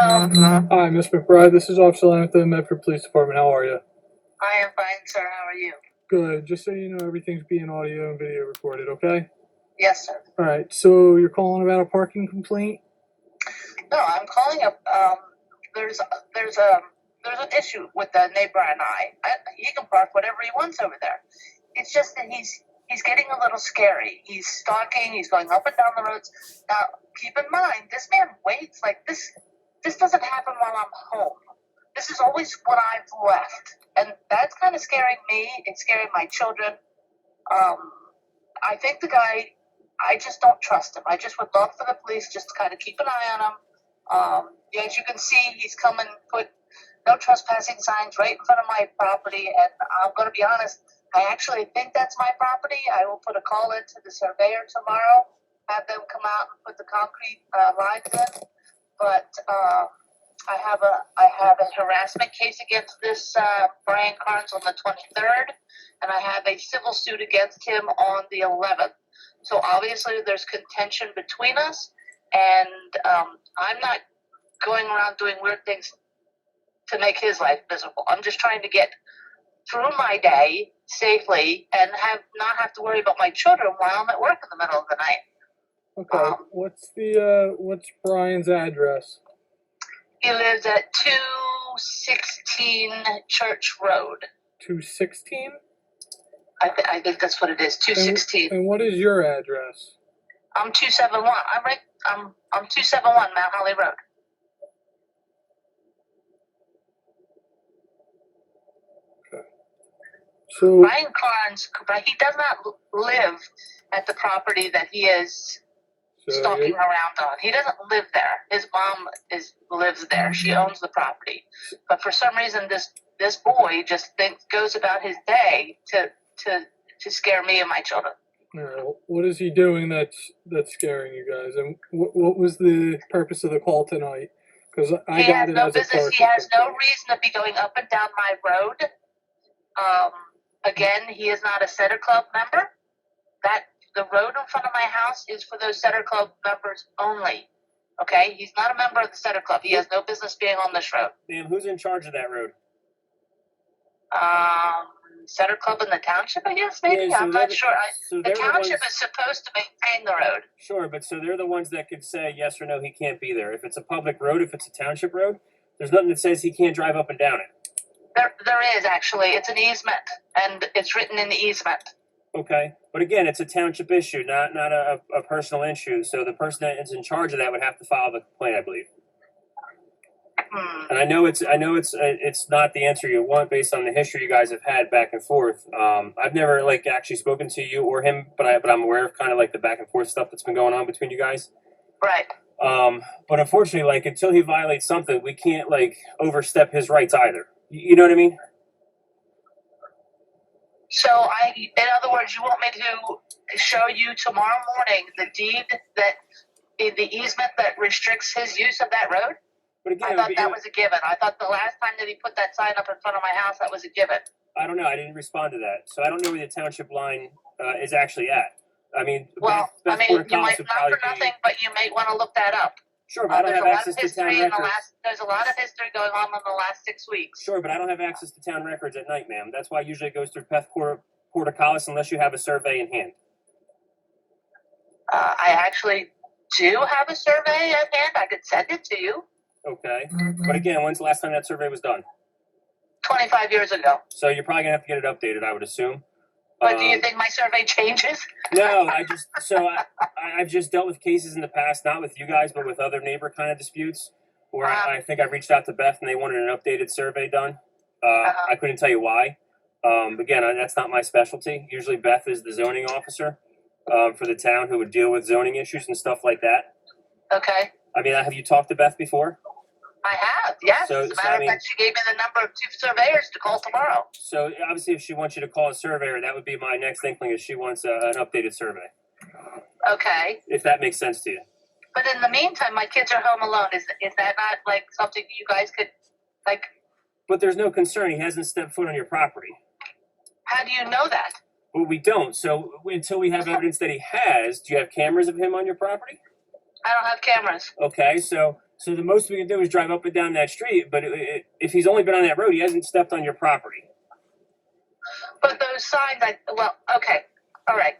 Hello. Hi, Miss McBride. This is Officer Lamb with the Medford Police Department. How are you? I am fine, sir. How are you? Good. Just so you know, everything's being audio and video recorded, okay? Yes, sir. All right. So you're calling about a parking complaint? No, I'm calling up. There's an issue with the neighbor and I. He can park whatever he wants over there. It's just that he's getting a little scary. He's stalking. He's going up and down the roads. Now, keep in mind, this man waits like this. This doesn't happen while I'm home. This is always when I've left, and that's kind of scaring me. It's scaring my children. I think the guy. I just don't trust him. I just would love for the police just to kind of keep an eye on him. As you can see, he's come and put no trespassing signs right in front of my property, and I'm going to be honest, I actually think that's my property. I will put a call into the surveyor tomorrow, have them come out and put the concrete lines in. But I have a harassment case against this Brian Carns on the 23rd, and I have a civil suit against him on the 11th. So obviously there's contention between us, and I'm not going around doing weird things to make his life miserable. I'm just trying to get through my day safely and not have to worry about my children while I'm at work in the middle of the night. Okay. What's Brian's address? He lives at 216 Church Road. 216? I think that's what it is. 216. And what is your address? I'm 271. I'm 271 Mount Holly Road. Okay. So Brian Carns, he does not live at the property that he is stalking around on. He doesn't live there. His mom lives there. She owns the property. But for some reason, this boy just goes about his day to scare me and my children. What is he doing that's scaring you guys? And what was the purpose of the call tonight? Because I got it as a parking. He has no reason to be going up and down my road. Again, he is not a Setter Club member. The road in front of my house is for those Setter Club members only. Okay? He's not a member of the Setter Club. He has no business being on this road. Ma'am, who's in charge of that road? Setter Club in the township, I guess, maybe? Yeah, so I'm not sure. The township is supposed to maintain the road. Sure, but so they're the ones that could say yes or no, he can't be there. If it's a public road, if it's a township road, there's nothing that says he can't drive up and down it. There is, actually. It's an easement, and it's written in the easement. Okay, but again, it's a township issue, not a personal issue. So the person that is in charge of that would have to file the complaint, I believe. And I know it's not the answer you want based on the history you guys have had back and forth. I've never actually spoken to you or him, but I'm aware of kind of the back and forth stuff that's been going on between you guys. Right. But unfortunately, until he violates something, we can't overstep his rights either. You know what I mean? So in other words, you want me to show you tomorrow morning the deed the easement that restricts his use of that road? But again, I thought that was a given. I thought the last time that he put that sign up in front of my house, that was a given. I don't know. I didn't respond to that. So I don't know where the township line is actually at. I mean, you might not for nothing, but you may want to look that up. Sure, but I don't have access to town records. There's a lot of history going on in the last 6 weeks. Sure, but I don't have access to town records at night, ma'am. That's why usually it goes through Peth Portacalis unless you have a survey in hand. I actually do have a survey at hand. I could send it to you. Okay. But again, when's the last time that survey was done? 25 years ago. So you're probably going to have to get it updated, I would assume. But do you think my survey changes? No, I've just dealt with cases in the past, not with you guys, but with other neighbor kind of disputes, where I think I've reached out to Beth and they wanted an updated survey done. I couldn't tell you why. Again, that's not my specialty. Usually Beth is the zoning officer for the town who would deal with zoning issues and stuff like that. Okay. I mean, have you talked to Beth before? I have, yes. As a matter of fact, she gave me the number of 2 surveyors to call tomorrow. So obviously if she wants you to call a surveyor, that would be my next inkling is she wants an updated survey. Okay. If that makes sense to you. But in the meantime, my kids are home alone. Is that not something you guys could But there's no concern. He hasn't stepped foot on your property. How do you know that? Well, we don't. So until we have evidence that he has, do you have cameras of him on your property? I don't have cameras. Okay, so So the most we can do is drive up and down that street. But if he's only been on that road, he hasn't stepped on your property. But those signs, okay, all right.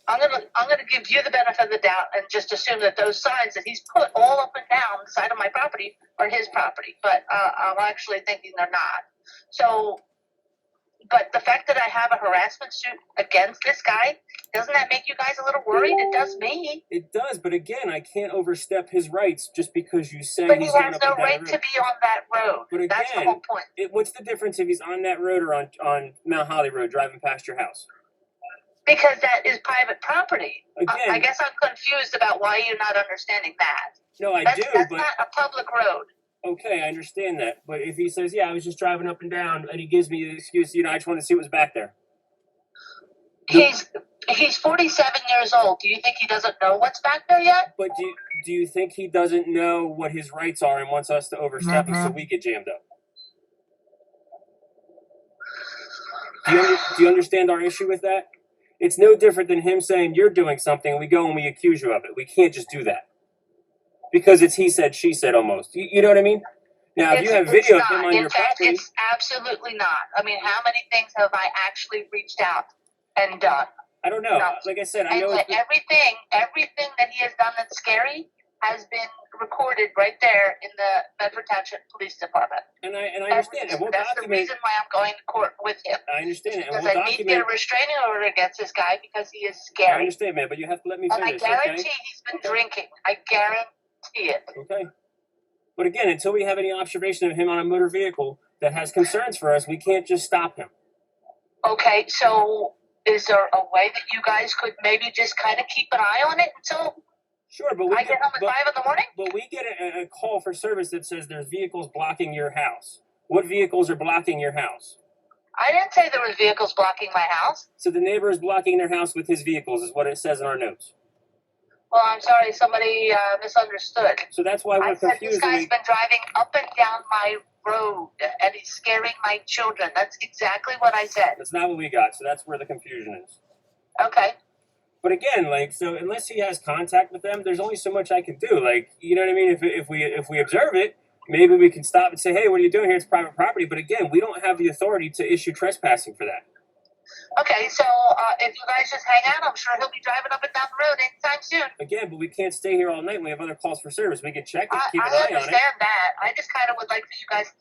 I'm gonna give you the benefit of the doubt and just assume that those signs that he's put all up and down the side of my property are his property. But I'm actually thinking they're not. So, but the fact that I have a harassment suit against this guy, doesn't that make you guys a little worried? It does me. It does, but again, I can't overstep his rights just because you say but he's he going has up and no down right the to road. be on that road. But again, that's the whole point. What's the difference if he's on that road or on Mount Holly Road driving past your house? Because that is private property. Again, I guess I'm confused about why you're not understanding that. No, That's but not a public road. okay, I understand that. But if he says, "Yeah, I was just driving up and down," and he gives me the excuse, I just want to see what was back there. He's 47 years old. Do you think he doesn't know what's back there yet? But do you think he doesn't know what his rights are and wants us to overstep it so we get jammed up? Do you understand our issue with that? It's no different than him saying you're doing something and we go and we accuse you of it. We can't just do that. Because it's he said, she said almost. You know what I mean? Now, if you have video of him on your property... It's absolutely not. I mean, how many things have I actually reached out and done? I don't know. Like I said, I know... Everything that he has done that's scary has been recorded right there in the Medford Township Police Department. And I understand. And we'll that's the reason why I'm going to court with him. I understand it. Because I need to get a restraining order against this guy because he is scary. I understand, man, but you have to let me finish, and I guarantee he's been drinking. I guarantee it. Okay. But again, until we have any observation of him on a motor vehicle that has concerns for us, we can't just stop him. Okay, so is there a way that you guys could maybe just kind of keep an eye on it until... Sure, but I get home at 5 in the morning? But we get a call for service that says there's vehicles blocking your house. What vehicles are blocking your house? I didn't say there was vehicles blocking my house. So the neighbor is blocking their house with his vehicles, is what it says in our notes. Well, I'm sorry, somebody misunderstood. So that's why we're confused. This guy's been driving up and down my road, and he's scaring my children. That's exactly what I said. That's not what we got, so that's where the confusion is. Okay. But again, so unless he has contact with them, there's only so much I can do. You know what I mean? If we observe it, maybe we can stop and say, hey, what are you doing here? It's private property. But again, we don't have the authority to issue trespassing for that. Okay, so if you guys just hang out, I'm sure he'll be driving up and down the road anytime soon. Again, but we can't stay here all night when we have other calls for service. We can check it, keep an eye on it. I understand that. I just kind of would like for you guys,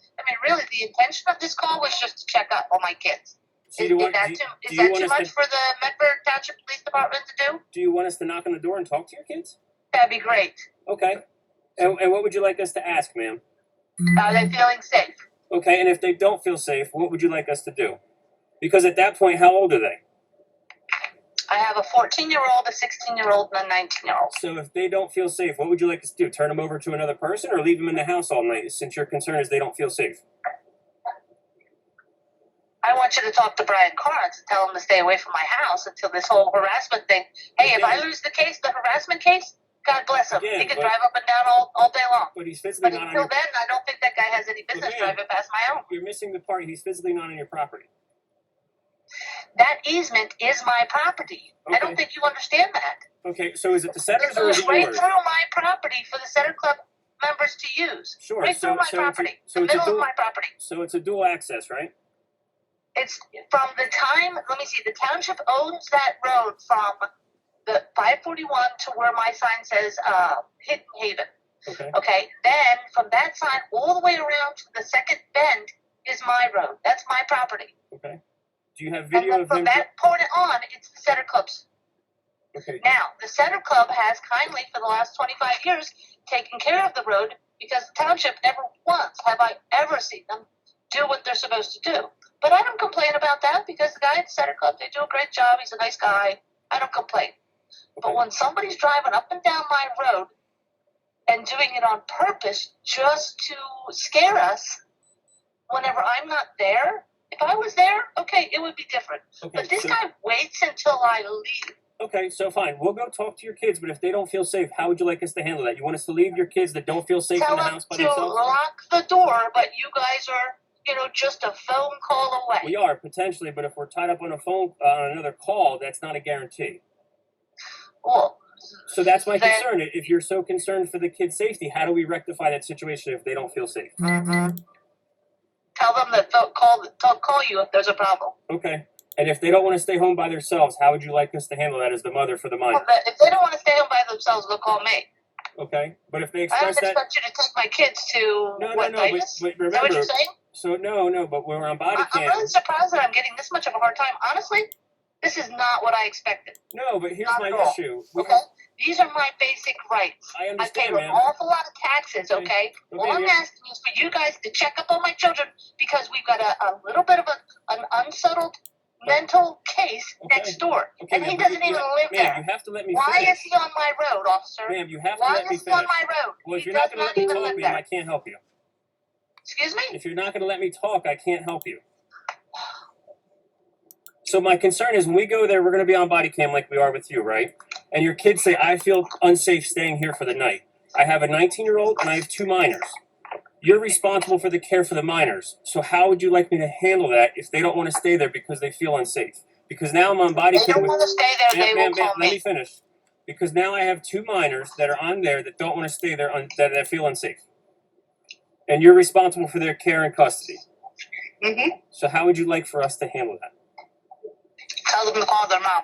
really, the intention of this call was just to check up on my kids. So is that too much for the Medford Township Police Department to do? Do you want us to knock on the door and talk to your kids? That'd be great. Okay. And what would you like us to ask, ma'am? Are they feeling safe? Okay, and if they don't feel safe, what would you like us to do? Because at that point, how old are they? I have a 14-year-old, a 16-year-old, and a 19-year-old. So if they don't feel safe, what would you like us to do? Turn them over to another person or leave them in the house all night since your concern is they don't feel safe? I want you to talk to Brian Carns and tell him to stay away from my house until this whole harassment thing. Hey, if I lose the harassment case, God bless him. He can drive up and down all day long. But he's physically not on your property. Until then, I don't think that guy has any business driving past my own. You're missing the part. He's physically not on your property. That easement is my property. Okay. I don't think you understand that. Okay, so is it the Setter's or is it yours? Right through my property for the Setter Club members to use. Sure. Right through my property. The middle of my property. So it's a dual access, right? It's from the time, let me see, the township owns that road from the 541 to where my sign says Hidden Haven. Okay. Then from that sign all the way around to the second bend is my road. That's my property. Okay. Do you have video of him? From that point on, it's the Setter Club's. Okay. Now, the Setter Club has kindly, for the last 25 years, taken care of the road because the township never once have I ever seen them do what they're supposed to do. But I don't complain about that because the guy at the Setter Club, they do a great job. He's a nice guy. I don't complain. Okay. But when somebody's driving up and down my road and doing it on purpose just to scare us whenever I'm not there, if I was there, okay, it would be different. Okay, but this guy waits until I leave. Okay, so fine. We'll go talk to your kids, but if they don't feel safe, how would you like us to handle that? You want us to leave your kids that don't feel safe in the house by themselves? Tell them to lock the door, but you guys are, just a phone call away. We are, potentially, but if we're tied up on another call, that's not a guarantee. Well, So that's my Then- concern. If you're so concerned for the kids' safety, how do we rectify that situation if they don't feel safe? Tell them that they'll call you if there's a problem. Okay. And if they don't want to stay home by themselves, how would you like us to handle that as the mother for the minor? Well, if they don't want to stay home by themselves, they'll call me. Okay. But if they I express don't that, expect you to take my kids to no, Vegas? but Is that what remember, you're saying? so no, but when we're on body I'm cam. really surprised that I'm getting this much of a hard time. Honestly, this is not what I expected. No, but here's Not my at all. issue. Okay? These are my basic rights. I I pay understand, an ma'am. awful lot of taxes, Okay. okay? Okay, All I'm ma'am. asking is for you guys to check up on my children because we've got a little bit of an unsettled mental case Okay. next door. Okay, And he ma'am, but doesn't even live ma'am, there. you have to let me Why finish. is he on my road, officer? Ma'am, you have to Why let me is he on finish. my road? Well, if He you're not does going to let me even talk, live ma'am, I there. can't help you. Excuse me? If you're not going to let me talk, I can't help you. So my concern is when we go there, we're going to be on body cam like we are with you, right? And your kids say, I feel unsafe staying here for the night. I have a 19-year-old and I have 2 minors. You're responsible for the care for the minors. So how would you like me to handle that if they don't want to stay there because they feel unsafe? Because now I'm on body They cam don't with... want to stay there, they will call let me me. finish. Because now I have 2 minors that are on there that don't want to stay there, that feel unsafe. And you're responsible for their care and custody. Mm-hmm. So how would you like for us to handle that? Tell them to call their mom.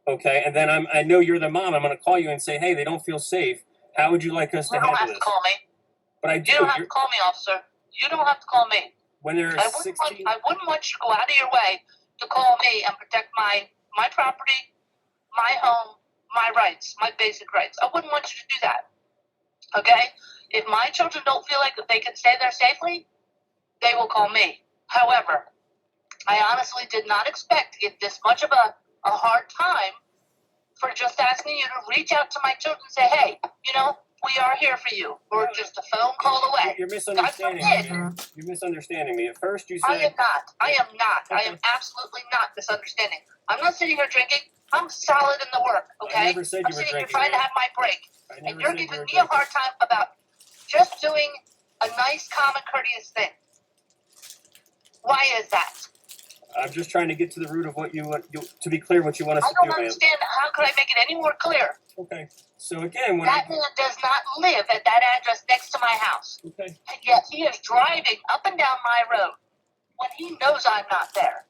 Okay, and then I know you're the mom. I'm going to call you and say, hey, they don't feel safe. How would you like us to You don't handle have this? to call me. But I do. You don't have to call me, officer. You don't have to call me. When there are I wouldn't 16... want you to go out of your way to call me and protect my property, my home, my rights, my basic rights. I wouldn't want you to do that. Okay? If my children don't feel like they can stay there safely, they will call me. However, I honestly did not expect to get this much of a hard time for just asking you to reach out to my children and say, hey, we are here for you. We're just a phone call away. You're misunderstanding me. You're misunderstanding me. At first you I said... am not. I Okay. am absolutely not misunderstanding. I'm not sitting here drinking. I'm solid in the work, okay? I never said I'm you were sitting here drinking, trying to ma'am. have my break. I And never you're said you giving were me a drinking. hard time about just doing a nice, common, courteous thing. Why is that? I'm just trying to get to the root of what you want, to be clear what you want us I to don't do, ma'am. understand. How could I make it any more clear? Okay. So again, when That man does not live at that address next to my house. Okay. And yet he is driving up and down my road when he knows I'm not there.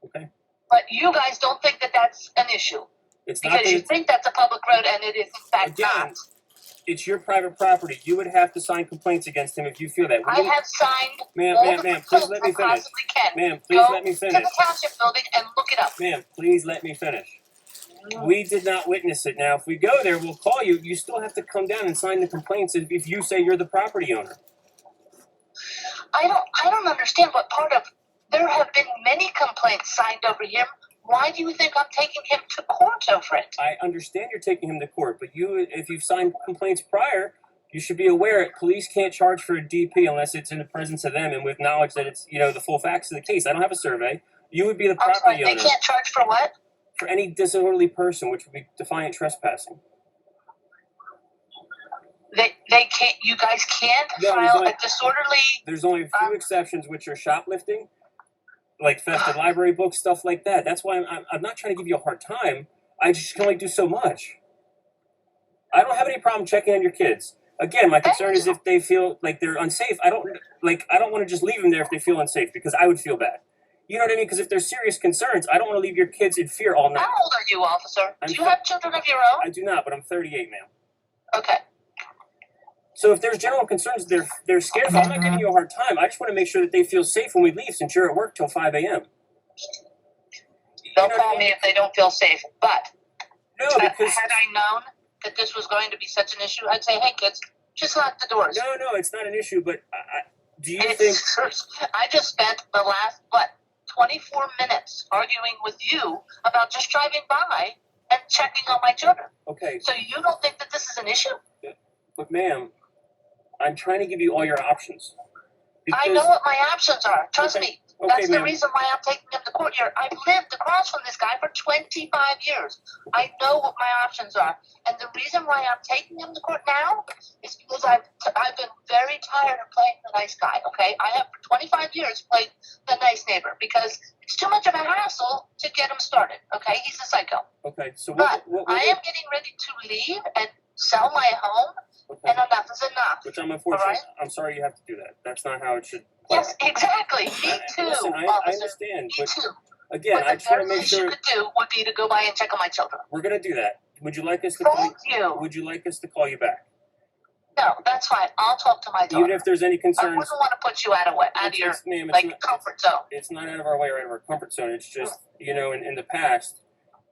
Okay. But you guys don't think that that's an issue. It's not Because that you it's, think that's a public road and it is in fact again, not. it's your private property. You would have to sign complaints against him if you feel that. I have signed Ma'am, all ma'am, the ma'am, please complaints let me I finish. possibly can. Ma'am, please Go let me to finish. the township building and look it up. Ma'am, please let me finish. We did not witness it. Now, if we go there, we'll call you. You still have to come down and sign the complaints if you say you're the property owner. I don't understand what part of. There have been many complaints signed over him. Why do you think I'm taking him to court over it? I understand you're taking him to court, but if you've signed complaints prior, you should be aware police can't charge for a DP unless it's in the presence of them and with knowledge that it's the full facts of the case. I don't have a survey. You would be the I'm property sorry, owner. they can't charge for what? For any disorderly person, which would be defiant trespassing. They can't. You guys can't No, file a disorderly. There's only a few exceptions, which are shoplifting, like theft of library books, stuff like that. That's why I'm not trying to give you a hard time. I just can only do so much. I don't have any problem checking on your kids. Again, my concern is if they feel like they're unsafe. I don't want to just leave them there if they feel unsafe because I would feel bad. You know what I mean? Because if there's serious concerns, I don't want to leave your kids in fear all night. How old are you, officer? Do you have children of your own? I do not, but I'm 38 now. Okay. So if there's general concerns, they're scared. I'm not giving you a hard time. I just want to make sure that they feel safe when we leave, since you're at work till 5 a.m. They'll call me if they don't feel safe. But no, because had I known that this was going to be such an issue, I'd say, hey, kids, just lock the doors. No, it's not an issue. But do you think I just spent the last 24 minutes arguing with you about just driving by and checking on my children? Okay. So you don't think that this is an issue? But ma'am, I'm trying to give you all your options. I know what my options are. Trust me. Okay, That's the ma'am. reason why I'm taking them to courtyard. I've lived across from this guy for 25 years. I know what my options are. And the reason why I'm taking him to court now is because I've been very tired of playing the nice guy, okay? I have for 25 years played the nice neighbor because it's too much of a hassle to get him started, okay? He's a psycho. Okay, so But I am getting ready to leave and sell my home, and enough is enough. Which I'm unfortunate. Right? I'm sorry you have to do that. That's not how it should play. Yes, exactly. Me too, Listen, I officer. understand. Me But too. again, But I the try to very make least you sure could do would be to go by and check on my children. we're going to do that. Would you like us to Thank you. Would you like us to call you back? No, that's fine. I'll talk to my daughter. Even if there's any I concerns. wouldn't want to put you out of your Ma'am, comfort zone. It's not out of our way or out of our comfort zone. It's just, you know, in the past,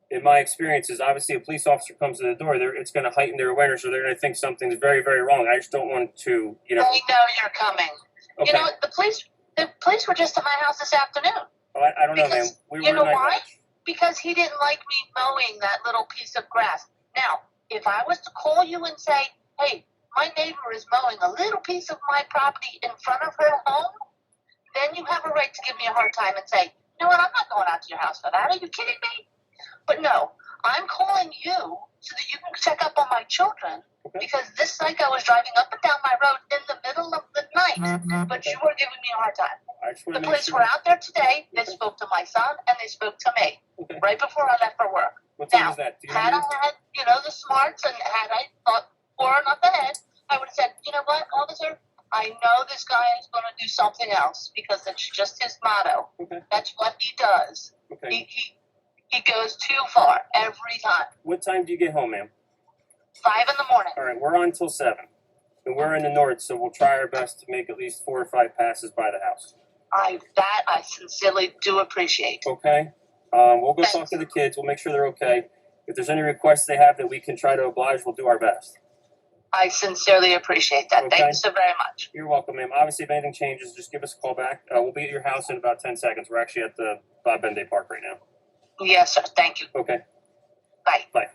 in my experiences, obviously a police officer comes to the door, it's going to heighten their awareness, or they're going to think something's very, very wrong. I just don't want to, you know. They know you're coming. Okay. You know, the police were just at my house this afternoon. Oh, I don't know, ma'am. We You know were why? Because he didn't like me mowing that little piece of grass. Now, if I was to call you and say, hey, my neighbor is mowing a little piece of my property in front of her home, then you have a right to give me a hard time and say, you know what, I'm not going out to your house for that. Are you kidding me? But no, I'm calling you so that you can check up on my children, because this psycho was driving up and down my road in the middle of the night, but you were giving me a hard time. The police were out there today. They spoke to my son and they spoke to me right before I left for work. What time Now, is that? had I had, the smarts and had I thought far enough ahead, I would have said, you know what, officer, I know this guy is going to do something else because that's just his motto. Okay. That's what he does. Okay. He goes too far every time. What time do you get home, ma'am? 5 in the morning. All right, we're on till 7. And we're in the north, so we'll try our best to make at least 4 or 5 passes by the house. I sincerely do appreciate. Okay? We'll go talk to the kids. We'll make sure they're okay. If there's any requests they have that we can try to oblige, we'll do our best. I sincerely appreciate that. Okay. Thank you so very much. You're welcome, ma'am. Obviously, if anything changes, just give us a call back. We'll be at your house in about 10 seconds. We're actually at the Bob Benday Park right now. Yes, sir. Thank you. Okay. Bye. Bye.